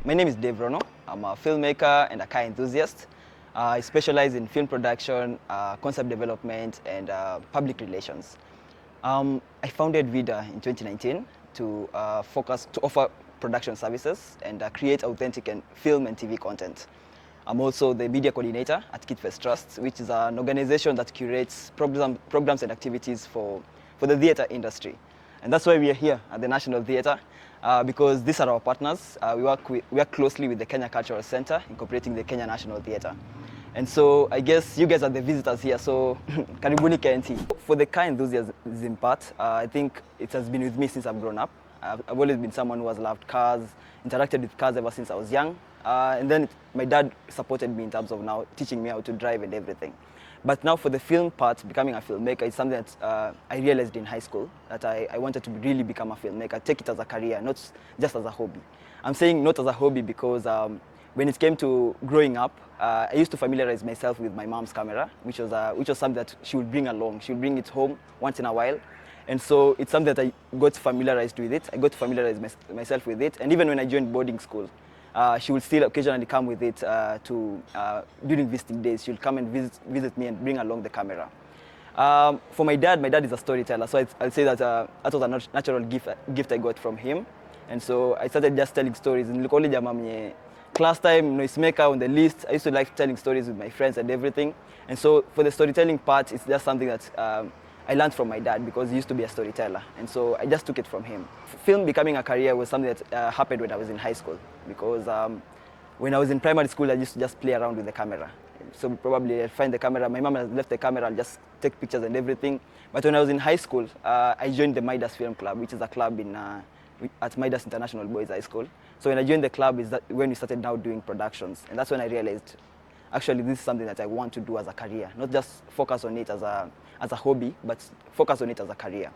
My name is Dave Rono. I'm a filmmaker and a car enthusiast. I specialize in film production, concept development, and public relations. I founded Vida in 2019 to offer production services and create authentic and film and TV content. I'm also the media coordinator at KidFest Trust, which is an organization that curates programs and activities for the theater industry. And that's why we are here at the National Theater, because these are our partners. We work closely with the Kenya Cultural Center, incorporating the Kenya National Theater. And so I guess you guys are the visitors here, so karibuni KNT. For the car enthusiasm part, I think it has been with me since I've grown up. I've always been someone who has loved cars, interacted with cars ever since I was young. And then my dad supported me in terms of now teaching me how to drive and everything. But now for the film part, becoming a filmmaker is something that I realized in high school, that I wanted to really become a filmmaker, take it as a career, not just as a hobby. I'm saying not as a hobby because when it came to growing up, I used to familiarize myself with my mom's camera, which was something that she would bring along. She would bring it home once in a while. And so it's something that I got familiarized with it. I got to familiarize myself with it. And even when I joined boarding school, she would still occasionally come with it during visiting days. She'll come and visit me and bring along the camera. For my dad is a storyteller, so I'll say that that was a natural gift I got from him. And so I started just telling stories. In class time, noisemaker on the list. I used to like telling stories with my friends and everything. And so for the storytelling part, it's just something that I learned from my dad because he used to be a storyteller. And so I just took it from him. Film becoming a career was something that happened when I was in high school. Because when I was in primary school, I used to just play around with the camera. So probably I'd find the camera. My mom has left the camera, I'll just take pictures and everything. But when I was in high school, I joined the Midas Film Club, which is a club at Midas International Boys High School. So when I joined the club is that when we started now doing productions. And that's when I realized, actually, this is something that I want to do as a career. Not just focus on it as a hobby, but focus on it as a career.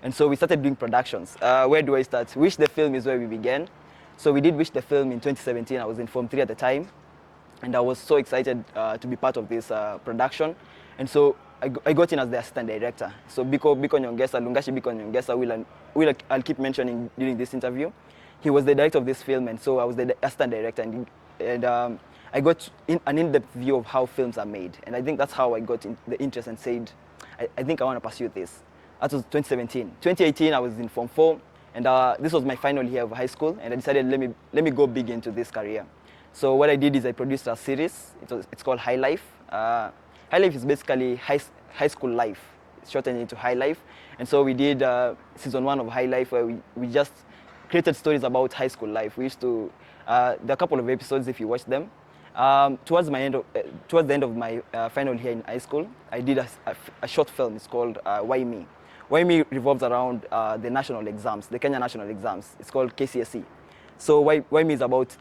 And so we started doing productions. Where do I start? Wish the Film is where we began. So we did Wish the Film in 2017. I was in Form 3 at the time. And I was so excited to be part of this production. And so I got in as the assistant director. So Biko Nyongesa, Lungashi Biko Nyongesa, I'll keep mentioning during this interview. He was the director of this film, and so I was the assistant director. And I got an in-depth view of how films are made. And I think that's how I got the interest and said, I think I want to pursue this. That was 2017. 2018, I was in Form 4, and this was my final year of high school, and I decided, let me go big into this career. So what I did is I produced a series. It's called highliht. Highliht is basically high school life. It's shortened into highliht. And so we did season 1 of highliht, where we just created stories about high school life. We used to, there are a couple of episodes if you watch them. Towards the end of my final year in high school, I did a short film. It's called Why Me? Why Me revolves around the national exams, the Kenya national exams. It's called KCSE. So Why Me is about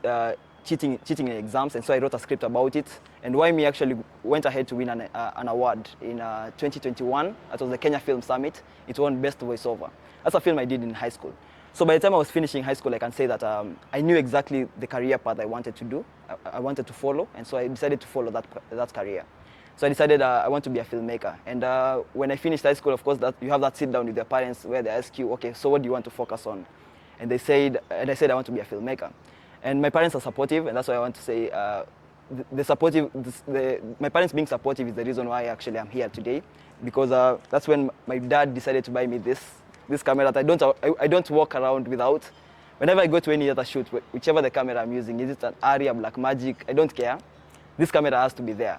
cheating in exams, and so I wrote a script about it. And Why Me actually went ahead to win an award in 2021. That was the Kenya Film Summit. It won Best Voiceover. That's a film I did in high school. So by the time I was finishing high school, I can say that I knew exactly the career path I wanted to do, I wanted to follow, and so I decided to follow that career. So I decided I want to be a filmmaker. And when I finished high school, of course, you have that sit down with your parents where they ask you, okay, so what do you want to focus on? And I said I want to be a filmmaker. And my parents are supportive, and that's why I want to say my parents being supportive is the reason why actually I'm here today, because that's when my dad decided to buy me this camera that I don't walk around without. Whenever I go to any other shoot, whichever the camera I'm using, is it an Aria, Blackmagic, I don't care. This camera has to be there.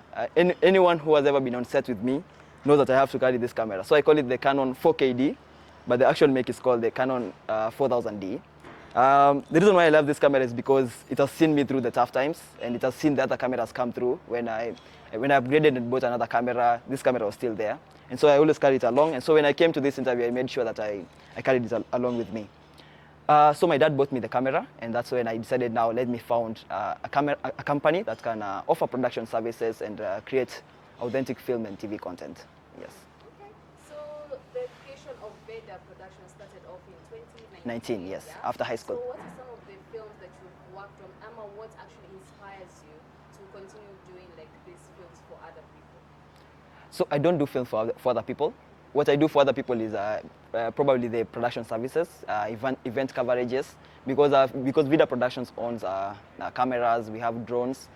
Anyone who has ever been on set with me knows that I have to carry this camera. So I call it the Canon 4KD, but the actual make is called the Canon 4000D. The reason why I love this camera is because it has seen me through the tough times, and it has seen the other cameras come through. When I upgraded and bought another camera, this camera was still there. And so I always carry it along. And so when I came to this interview, I made sure that I carried it along with me. So my dad bought me the camera, and that's when I decided now let me found a company that can offer production services and create authentic film and TV content. Yes. Okay. So the creation of Vida production started off in 2019. Yes, yeah? after high school. So what are some of the films that you've worked on? Emma, what actually inspires you to continue doing like these films for other people? So I don't do film for other people. what I do for other people is probably the production services, event coverages, because Vida Productions owns cameras, we have drones,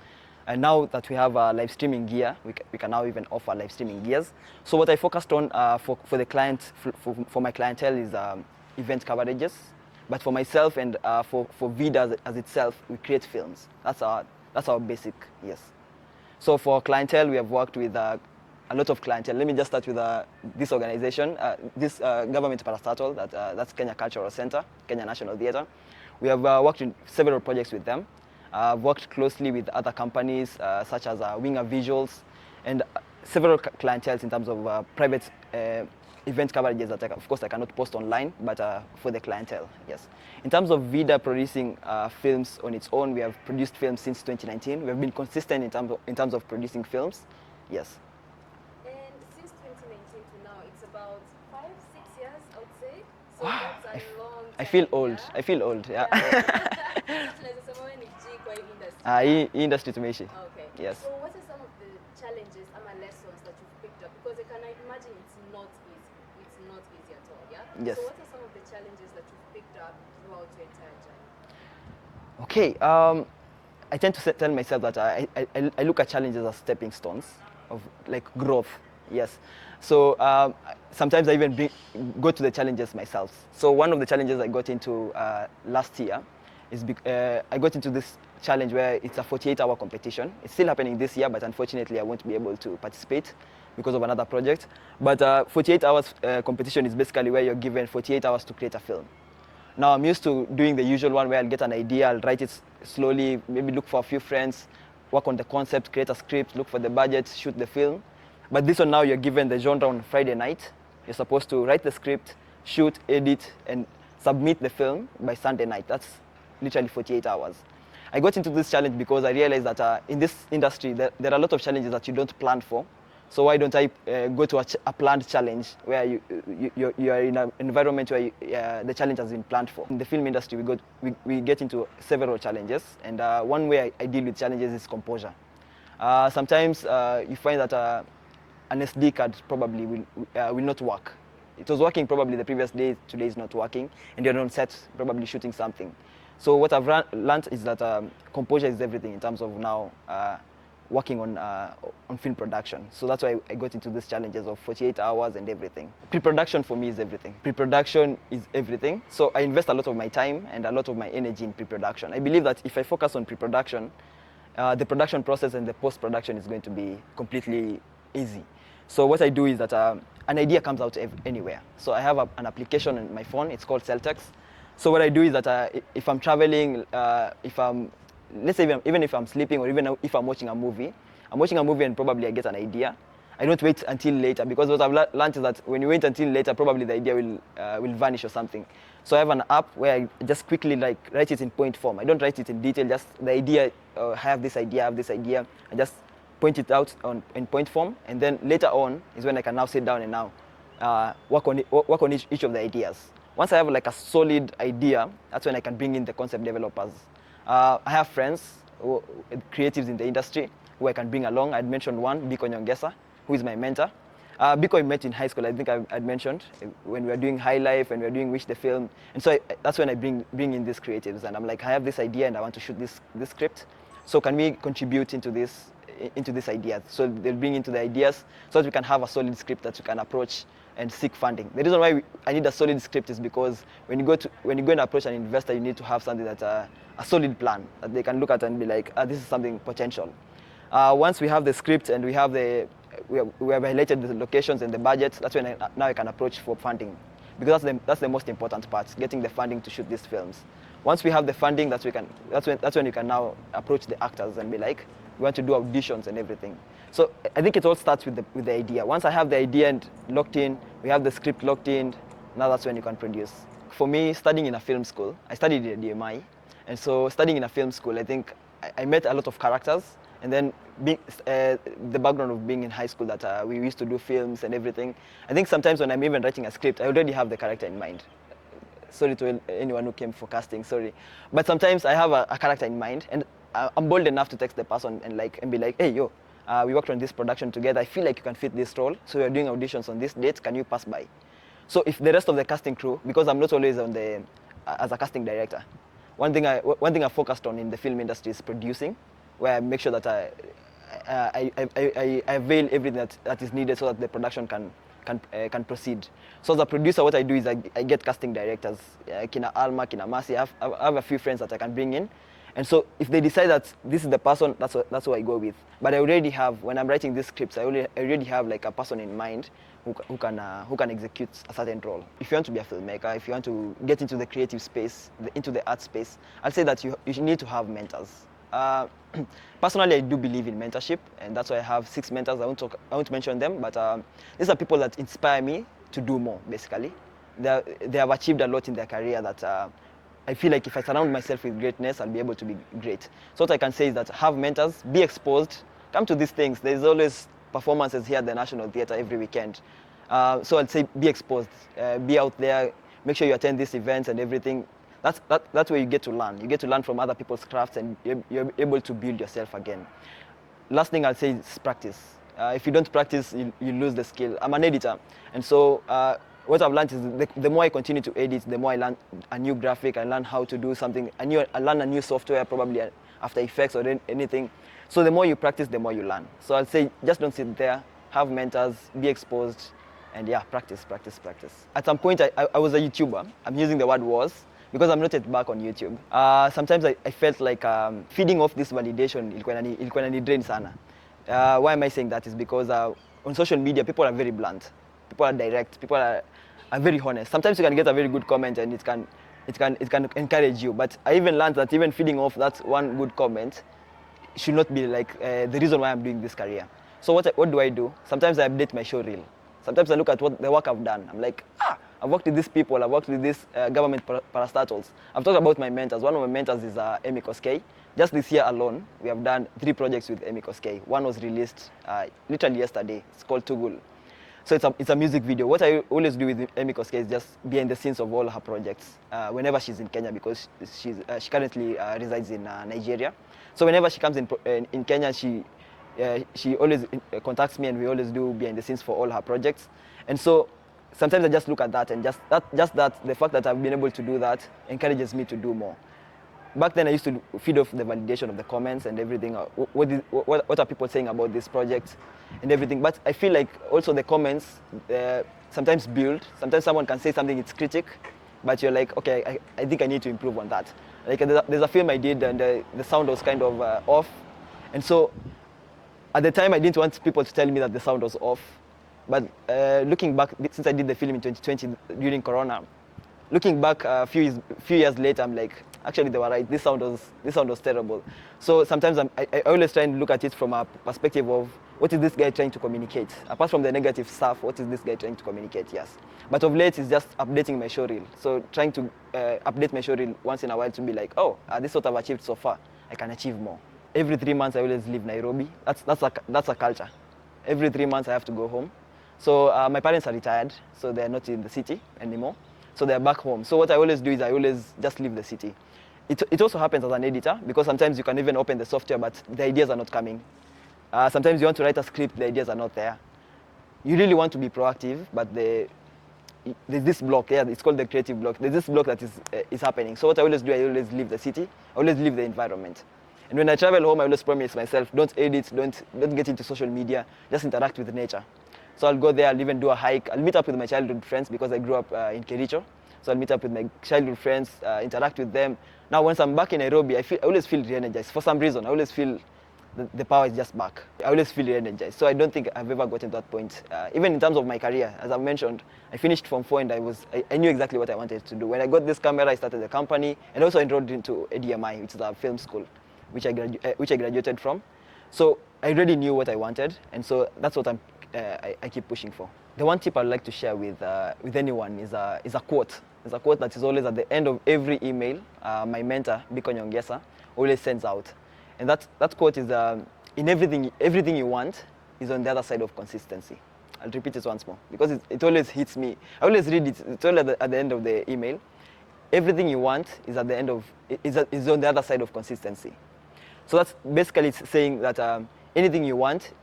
and now that we have live streaming gear, we can now even offer live streaming gears. So what I focused on for the client, for my clientele is event coverages, but for myself and for Vida as itself, we create films. That's our basic, yes. So for clientele, we have worked with a lot of clientele. Let me just start with this organization, this government parastatal, that's Kenya Cultural Center, Kenya National Theatre. We have worked in several projects with them. I've worked closely with other companies such as Winger Visuals and several clienteles in terms of private event coverages that, of course, I cannot post online, but for the clientele, yes. In terms of Vida producing films on its own, we have produced films since 2019. We have been consistent in terms of producing films, yes. And since 2019 to now, it's about 5-6 years, I would say. So Wow, that's a long time. I feel old. Yeah? I feel old, yeah. Industry tumeishi. Okay. Yes. So what are some of the challenges and lessons that you've picked up? Because I can imagine it's not easy. It's not easy at all, yeah? Yes. So what are some of the challenges that you've picked up throughout your entire journey? Okay, I tend to tell myself that I look at challenges as stepping stones of like growth, yes. So sometimes I even go to the challenges myself. So one of the challenges I got into last year is I got into this challenge where it's a 48-hour competition. It's still happening this year, but unfortunately I won't be able to participate because of another project. But 48 hours competition is basically where you're given 48 hours to create a film. Now I'm used to doing the usual one where I'll get an idea, I'll write it slowly, maybe look for a few friends, work on the concept, create a script, look for the budget, shoot the film. But this one now you're given the genre on Friday night. You're supposed to write the script, shoot, edit, and submit the film by Sunday night. That's literally 48 hours. I got into this challenge because I realized that in this industry, there are a lot of challenges that you don't plan for. So why don't I go to a planned challenge where you are in an environment where the challenge has been planned for. In the film industry, we get into several challenges, and one way I deal with challenges is composure. Sometimes you find that an SD card probably will not work. It was working probably the previous day, today is not working, and you're on set probably shooting something. So what I've learned is that composure is everything in terms of now working on film production. So that's why I got into these challenges of 48 hours and everything. Pre-production for me is everything. Pre-production is everything. So I invest a lot of my time and a lot of my energy in pre-production. I believe that if I focus on pre-production, the production process and the post-production is going to be completely easy. So what I do is that an idea comes out anywhere. So I have an application on my phone, it's called Celtex. So what I do is that if I'm traveling, let's say even if I'm sleeping or even if I'm watching a movie and probably I get an idea, I don't wait until later, because what I've learned is that when you wait until later, probably the idea will vanish or something. So I have an app where I just quickly write it in point form. I don't write it in detail, just the idea, I have this idea, I just point it out in point form, and then later on is when I can now sit down and now work on each of the ideas. Once I have a solid idea, that's when I can bring in the concept developers. I have friends, creatives in the industry, who I can bring along. I'd mentioned one, Biko Nyongesa, who is my mentor. Biko I met in high school, I think I'd mentioned, when we were doing Highlight, when we were doing Wish the Film. And so that's when I bring in these creatives, and I'm like, I have this idea and I want to shoot this script. So can we contribute into this idea? So they'll bring into the ideas so that we can have a solid script that we can approach and seek funding. The reason why I need a solid script is because when you go and approach an investor, you need to have something that a solid plan that they can look at and be like, this is something potential. Once we have the script and we have highlighted the locations and the budget, that's when now I can approach for funding, because that's the most important part, getting the funding to shoot these films. Once we have the funding, that's when you can now approach the actors and be like, we want to do auditions and everything. So I think it all starts with the idea. Once I have the idea and locked in, we have the script locked in, now that's when you can produce. For me, studying in a film school, I studied at DMI, and so studying in a film school, I think I met a lot of characters, and then the background of being in high school that we used to do films and everything. I think sometimes when I'm even writing a script, I already have the character in mind. Sorry to anyone who came for casting, sorry. But sometimes I have a character in mind, and I'm bold enough to text the person and be like, hey, yo, we worked on this production together. I feel like you can fit this role. So we're doing auditions on this date. Can you pass by? So if the rest of the casting crew, because I'm not always on the as a casting director, one thing I focused on in the film industry is producing, where I make sure that I avail everything that is needed so that the production can proceed. So as a producer, what I do is I get casting directors, Kina Alma, Kina Masi. I have a few friends that I can bring in. And so if they decide that this is the person, that's what I go with. But I already have, when I'm writing these scripts, I already have like a person in mind who can execute a certain role. If you want to be a filmmaker, if you want to get into the creative space, into the art space, I'll say that you need to have mentors. Personally, I do believe in mentorship, and that's why I have 6 mentors. I won't mention them, but these are people that inspire me to do more, basically. They have achieved a lot in their career that I feel like if I surround myself with greatness, I'll be able to be great. So what I can say is that have mentors, be exposed, come to these things. There's always performances here at the National Theatre every weekend. So I'd say be exposed, be out there, make sure you attend these events and everything. That's where you get to learn. You get to learn from other people's crafts, and you're able to build yourself again. Last thing I'll say is practice. If you don't practice, you lose the skill. I'm an editor, and so what I've learned is the more I continue to edit, the more I learn a new graphic, I learn how to do something, I learn a new software, probably After Effects or anything. So the more you practice, the more you learn. So I'll say just don't sit there, have mentors, be exposed, and yeah, practice. At some point, I was a YouTuber. I'm using the word was, because I'm not yet back on YouTube. Sometimes I felt like feeding off this validation, ilikuwa ni drain sana. Why am I saying that is because on social media, people are very blunt. People are direct. People are very honest. Sometimes you can get a very good comment and it can encourage you. But I even learned that even feeding off that one good comment should not be like the reason why I'm doing this career. So what do I do? Sometimes I update my show reel. Sometimes I look at the work I've done. I'm like, I've worked with these people. I've worked with these government parastatals. I've talked about my mentors. One of my mentors is Emmy Kosgei. Just this year alone, we have done 3 projects with Emmy Kosgei. One was released literally yesterday. It's called Tugul. So it's a music video. What I always do with Emmy Kosgei is just behind the scenes of all her projects whenever she's in Kenya, because she currently resides in Nigeria. So whenever she comes in Kenya, she always contacts me, and we always do behind the scenes for all her projects. And so sometimes I just look at that, and just that the fact that I've been able to do that encourages me to do more. Back then, I used to feed off the validation of the comments and everything. What are people saying about this project and everything? But I feel like also the comments sometimes build. Sometimes someone can say something, it's critic, but you're like, okay, I think I need to improve on that. Like there's a film I did, and the sound was kind of off. And so at the time, I didn't want people to tell me that the sound was off. But looking back, since I did the film in 2020 during Corona, looking back a few years later, I'm like, actually they were right. This sound was terrible. So sometimes I always try and look at it from a perspective of what is this guy trying to communicate? Apart from the negative stuff, what is this guy trying to communicate? Yes. But of late, it's just updating my show reel. So trying to update my show reel once in a while to be like, oh, this is what I've achieved so far. I can achieve more. Every 3 months, I always leave Nairobi. That's a culture. Every 3 months, I have to go home. So my parents are retired, so they're not in the city anymore. So they're back home. So what I always do is I always just leave the city. It also happens as an editor, because sometimes you can even open the software, but the ideas are not coming. Sometimes you want to write a script, the ideas are not there. You really want to be proactive, but there's this block. Yeah, it's called the creative block. There's this block that is happening. So what I always do, I always leave the city. I always leave the environment. And when I travel home, I always promise myself, don't edit, don't get into social media, just interact with nature. So I'll go there, I'll even do a hike. I'll meet up with my childhood friends, because I grew up in Kericho. So I'll meet up with my childhood friends, interact with them. Now, once I'm back in Nairobi, I always feel re-energized. For some reason, I always feel the power is just back. I always feel re-energized. So I don't think I've ever gotten to that point. Even in terms of my career, as I've mentioned, I finished Form 4 and I knew exactly what I wanted to do. When I got this camera, I started the company and also enrolled into ADMI, which is a film school, which I graduated from. So I already knew what I wanted, and so that's what I keep pushing for. The one tip I'd like to share with anyone is a quote. There's a quote that is always at the end of every email my mentor, Biko Nyongesa, always sends out. And that quote is, in everything you want is on the other side of consistency. I'll repeat it once more, because it always hits me. I always read it. It's always at the end of the email. Everything you want is at the end of is on the other side of consistency. So that's basically saying that anything you want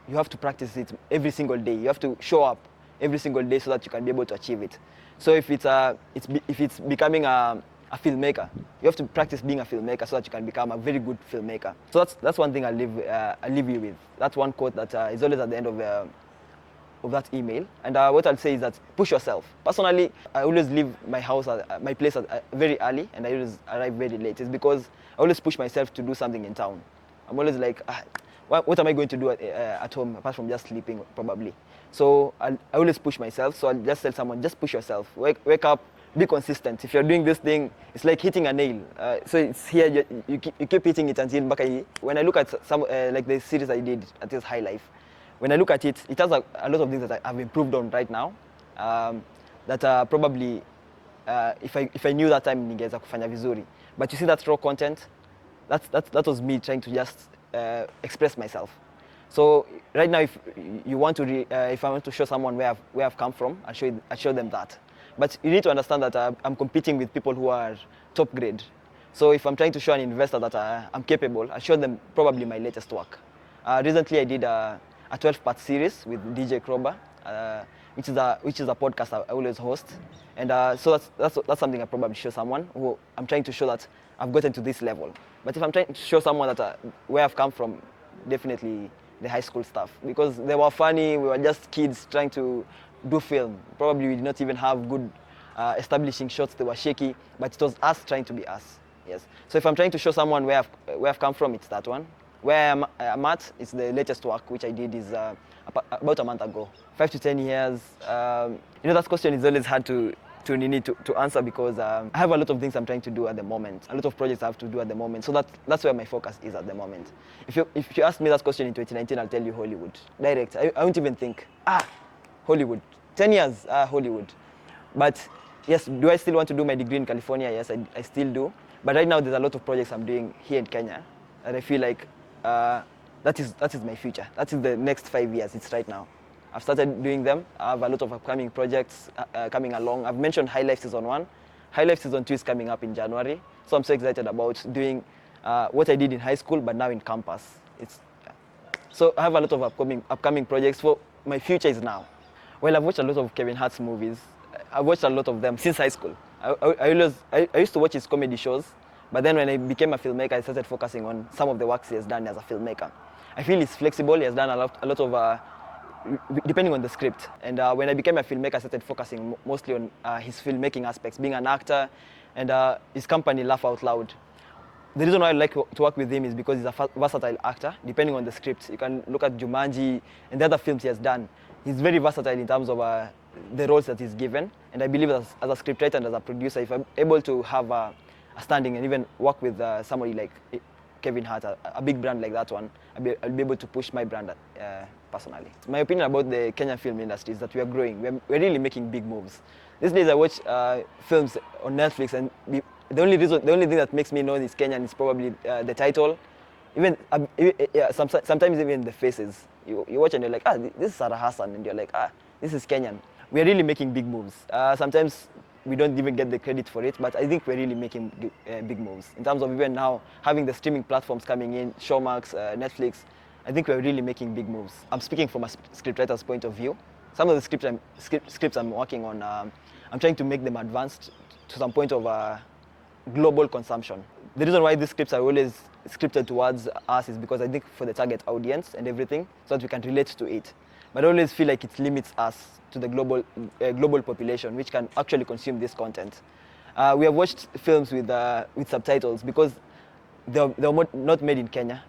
you have to practice it every single day. You have to show up every single day so that you can be able to achieve it. So if it's becoming a filmmaker, you have to practice being a filmmaker so that you can become a very good filmmaker. So that's one thing I'll leave you with. That's one quote that is always at the end of that email. And what I'll say is that push yourself. Personally, I always leave my house, my place very early, and I always arrive very late. It's because I always push myself to do something in town. I'm always like, what am I going to do at home apart from just sleeping, probably? So I always push myself. So I'll just tell someone, just push yourself. Wake up, be consistent. If you're doing this thing, it's like hitting a nail. So it's here, you keep hitting it until back. When I look at some like the series I did at this Highlight, when I look at it, it has a lot of things that I've improved on right now. That probably, if I knew that time, ningeweza kufanya vizuri. But you see that raw content, that was me trying to just express myself. So right now, if I want to show someone where I've come from, I show them that. But you need to understand that I'm competing with people who are top grade. So if I'm trying to show an investor that I'm capable, I show them probably my latest work. Recently, I did a 12-part series with DJ Kroba, which is a podcast I always host. And so that's something I probably show someone who I'm trying to show that I've gotten to this level. But if I'm trying to show someone that where I've come from, definitely the high school stuff, because they were funny. We were just kids trying to do film. Probably we did not even have good establishing shots. They were shaky, but it was us trying to be us. Yes. So if I'm trying to show someone where I've come from, it's that one. Where I'm at, it's the latest work, which I did is about a month ago. 5 to 10 years. That question is always hard to answer because I have a lot of things I'm trying to do at the moment. A lot of projects I have to do at the moment. So that's where my focus is at the moment. If you ask me that question in 2019, I'll tell you Hollywood. Direct. I won't even think, Hollywood. 10 years, Hollywood. But yes, do I still want to do my degree in California? Yes, I still do. But right now, there's a lot of projects I'm doing here in Kenya. And I feel like that is my future. That is the next 5 years. It's right now. I've started doing them. I have a lot of upcoming projects coming along. I've mentioned Highlight Season 1. Highlight Season 2 is coming up in January. So I'm so excited about doing what I did in high school, but now in campus. So I have a lot of upcoming projects. For my future is now. Well, I've watched a lot of Kevin Hart's movies. I've watched a lot of them since high school. I used to watch his comedy shows, but then when I became a filmmaker, I started focusing on some of the works he has done as a filmmaker. I feel he's flexible. He has done a lot of, depending on the script. And when I became a filmmaker, I started focusing mostly on his filmmaking aspects, being an actor, and his company, Laugh Out Loud. The reason why I like to work with him is because he's a versatile actor, depending on the script. You can look at Jumanji and the other films he has done. He's very versatile in terms of the roles that he's given. And I believe as a scriptwriter and as a producer, if I'm able to have a standing and even work with somebody like Kevin Hart, a big brand like that one, I'll be able to push my brand personally. My opinion about the Kenyan film industry is that we are growing. We're really making big moves. These days I watch films on Netflix, and the only thing that makes me know this Kenyan is probably the title. Even sometimes even the faces. You watch and you're like, this is Sarah Hassan, and you're like, this is Kenyan. We are really making big moves. Sometimes we don't even get the credit for it, but I think we're really making big moves. In terms of even now having the streaming platforms coming in, Showmax, Netflix, I think we're really making big moves. I'm speaking from a scriptwriter's point of view. Some of the scripts I'm working on, I'm trying to make them advanced to some point of global consumption. The reason why these scripts are always scripted towards us is because I think for the target audience and everything, so that we can relate to it. But I always feel like it limits us to the global population, which can actually consume this content. We have watched films with subtitles because they're not made in Kenya,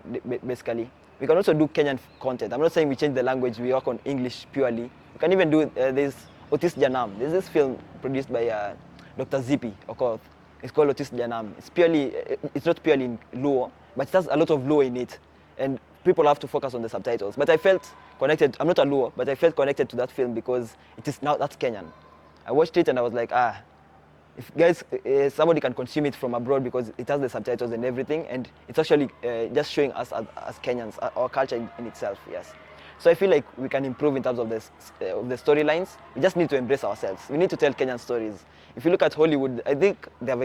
basically. We can also do Kenyan content. I'm not saying we change the language, we work on English purely. We can even do this Otis Janam. There's this film produced by Dr. Zippy Okoth. It's called Otis Janam. It's not purely in Luo, but it has a lot of Luo in it. And people have to focus on the subtitles. But I felt connected. I'm not a Luo, but I felt connected to that film because that's Kenyan. I watched it and I was like, if somebody can consume it from abroad because it has the subtitles and everything, and it's actually just showing us as Kenyans, our culture in itself, yes. So I feel like we can improve in terms of the storylines. We just need to embrace ourselves. We need to tell Kenyan stories. If you look at Hollywood, I think they have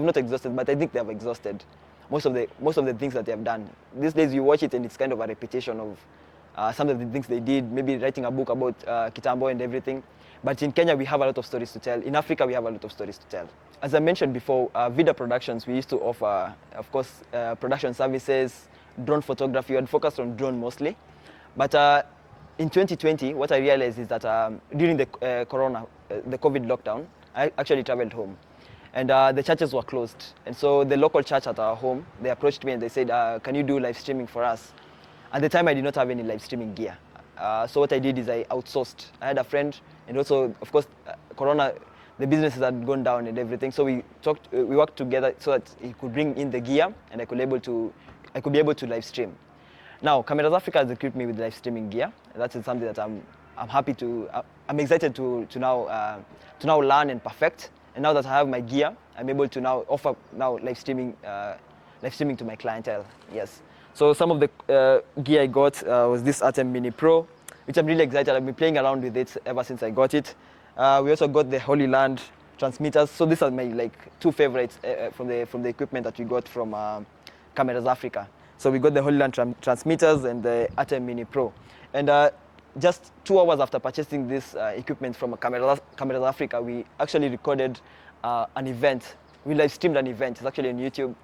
not exhausted, but I think they have exhausted most of the things that they have done. These days you watch it and it's kind of a repetition of some of the things they did, maybe writing a book about Kitambo and everything. But in Kenya, we have a lot of stories to tell. In Africa, we have a lot of stories to tell. As I mentioned before, Vida Productions, we used to offer, of course, production services, drone photography, and focused on drone mostly. But in 2020, what I realized is that during the the COVID lockdown, I actually traveled home. And the churches were closed. And so the local church at our home, they approached me and they said, can you do live streaming for us? At the time, I did not have any live streaming gear. So what I did is I outsourced. I had a friend, and also, of course, Corona, the businesses had gone down and everything. So we worked together so that he could bring in the gear, and I could be able to live stream. Now, Cameras Africa has equipped me with live streaming gear. That is something that I'm happy to, I'm excited to now learn and perfect. And now that I have my gear, I'm able to now offer live streaming to my clientele. Yes. So some of the gear I got was this Atem Mini Pro, which I'm really excited. I've been playing around with it ever since I got it. We also got the Holy Land transmitters. So these are my two favorites from the equipment that we got from Cameras Africa. So we got the Holy Land transmitters and the Atem Mini Pro. And just 2 hours after purchasing this equipment from Cameras Africa, we actually recorded an event. We live streamed an event. It's actually on YouTube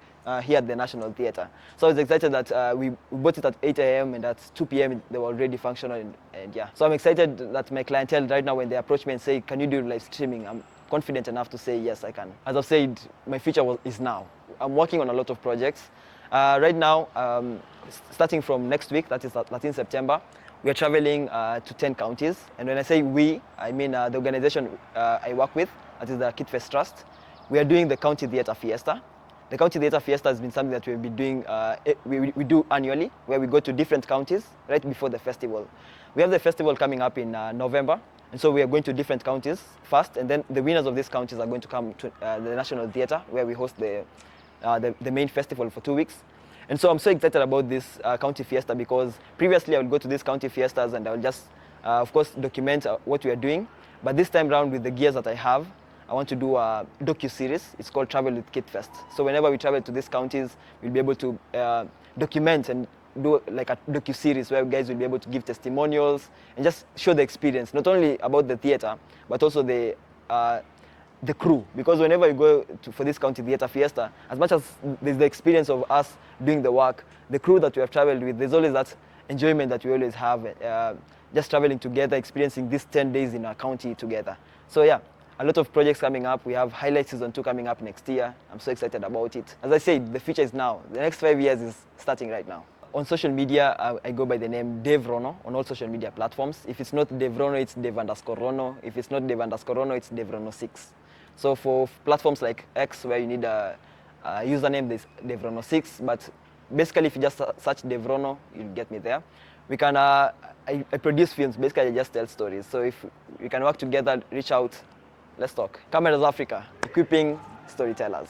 here at the National Theatre. So I was excited that we bought it at 8 a.m. and at 2 p.m. they were already functional. And yeah, so I'm excited that my clientele right now, when they approach me and say, can you do live streaming? I'm confident enough to say, yes, I can. As I've said, my future is now. I'm working on a lot of projects. Right now, starting from next week, that is 13 September, we are traveling to 10 counties. And when I say we, I mean the organization I work with, that is the Kid Fest Trust. We are doing the County Theatre Fiesta. The County Theatre Fiesta has been something that we've been doing, we do annually, where we go to different counties right before the festival. We have the festival coming up in November, and so we are going to different counties first, and then the winners of these counties are going to come to the National Theatre, where we host the main festival for 2 weeks. And so I'm so excited about this county fiesta, because previously I would go to these county fiestas and I would just, of course, document what we are doing. But this time around, with the gears that I have, I want to do a docu-series. It's called Travel with Kid Fest. So whenever we travel to these counties, we'll be able to document and do like a docu-series where guys will be able to give testimonials and just show the experience, not only about the theater, but also the crew. Because whenever you go for this County Theatre Fiesta, as much as there's the experience of us doing the work, the crew that we have traveled with, there's always that enjoyment that we always have, just traveling together, experiencing these 10 days in our county together. So yeah, a lot of projects coming up. We have Highlight Season 2 coming up next year. I'm so excited about it. As I said, the future is now. The next 5 years is starting right now. On social media, I go by the name Dave Rono on all social media platforms. If it's not Dave Rono, it's Dave_Rono. If it's not Dave_Rono, it's Dave Rono 6. So for platforms like X, where you need a username, there's Dave Rono 6. But basically, if you just search Dave Rono, you'll get me there. We can, I produce films. Basically, I just tell stories. So if we can work together, reach out, let's talk. Cameras Africa, equipping storytellers.